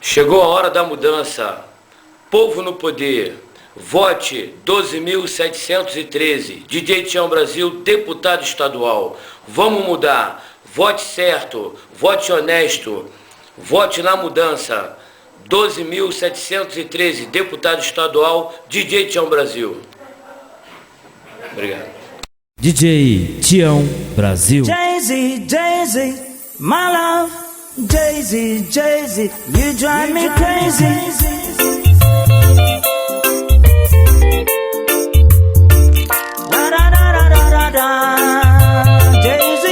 Chegou a hora da mudança. Povo no poder. Vote 12.713. DJ Tião Brasil, deputado estadual. Vamos mudar. Vote certo. Vote honesto. Vote na mudança. 12.713. Deputado estadual, DJ Tião Brasil. Obrigado. DJ Tião Brasil. Jay-Z, Jay-Z, my love. Jay-Z, Jay-Z, you drive me crazy. Da da da da da da da. Jay-Z,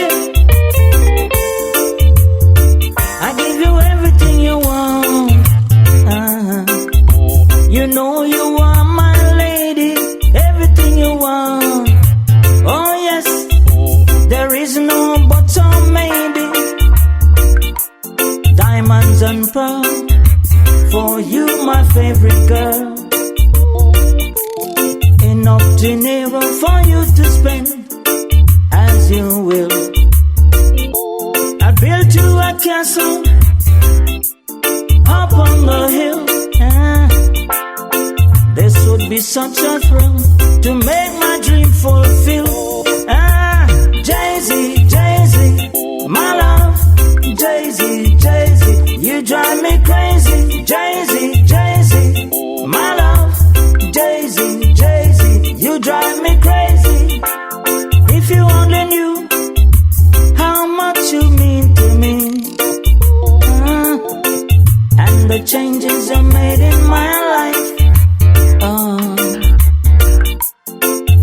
I give you everything you want. You know you are my lady. Everything you want. Oh yes, there is no but or maybe. Diamonds and pearls for you, my favorite girl. Enough dinero for you to spend as you will. I built you a castle up on the hill. This would be such a thrill to make my dream fulfill. Jay-Z, Jay-Z, my love. Jay-Z, Jay-Z, you drive me crazy. Jay-Z, Jay-Z, my love. Jay-Z, Jay-Z, you drive me crazy. If you only knew how much you mean to me, and the changes you made in my life.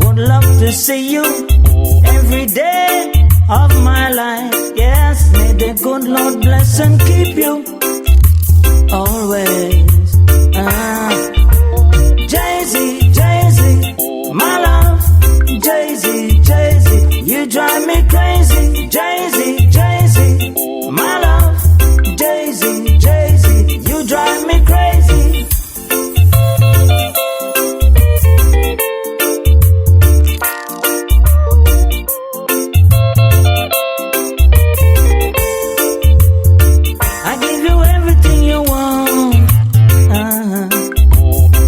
Would love to see you every day of my life. Yes, may the good Lord bless and keep you always. Jay-Z, Jay-Z, my love. Jay-Z, Jay-Z, you drive me crazy. Jay-Z, Jay-Z, my love. Jay-Z, Jay-Z, you drive me crazy.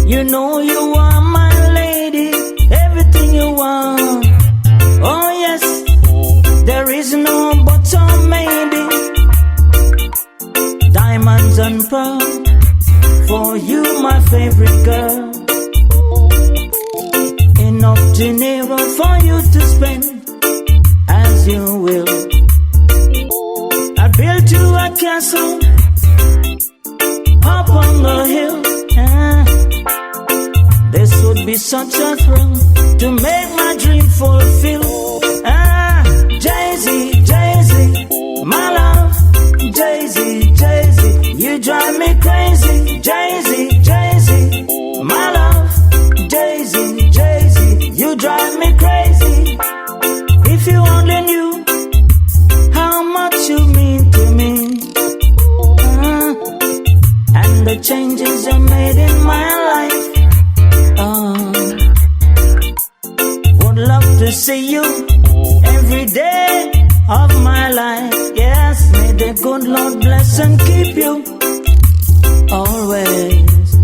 You know you are my lady, everything you want. Oh yes, there is no but or maybe. Diamonds and pearls for you, my favorite girl. Enough dinero for you to spend as you will. I built you a castle up on the hill. This would be such a thrill to make my dream fulfill. Jay-Z, Jay-Z, my love. Jay-Z, Jay-Z, you drive me crazy. Jay-Z, Jay-Z, my love. Jay-Z, Jay-Z, you drive me crazy. If you only knew how much you mean to me, and the changes you made in my life. Would love to see you every day of my life. Yes, may the good Lord bless and keep you always.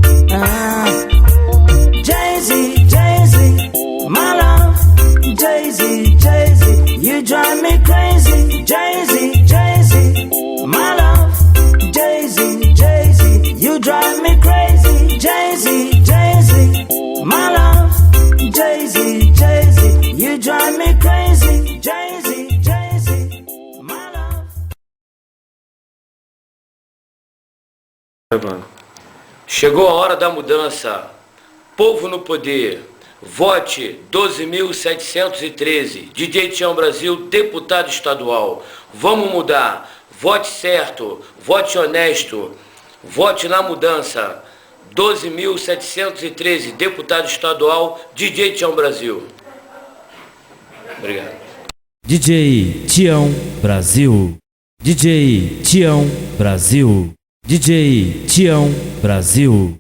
Jay-Z, Jay-Z, my love. Jay-Z, Jay-Z, you drive me crazy. Jay-Z, Jay-Z, my love. Jay-Z, Jay-Z, you drive me crazy. Jay-Z, Jay-Z, my love. Jay-Z, Jay-Z, you drive me crazy. Jay-Z, Jay-Z, my love. Chegou a hora da mudança. Povo no poder. Vote 12.713. DJ Tião Brasil, deputado estadual. Vamos mudar. Vote certo. Vote honesto. Vote na mudança. 12.713, deputado estadual, DJ Tião Brasil. Obrigado. DJ Tião Brasil. DJ Tião Brasil. DJ Tião Brasil.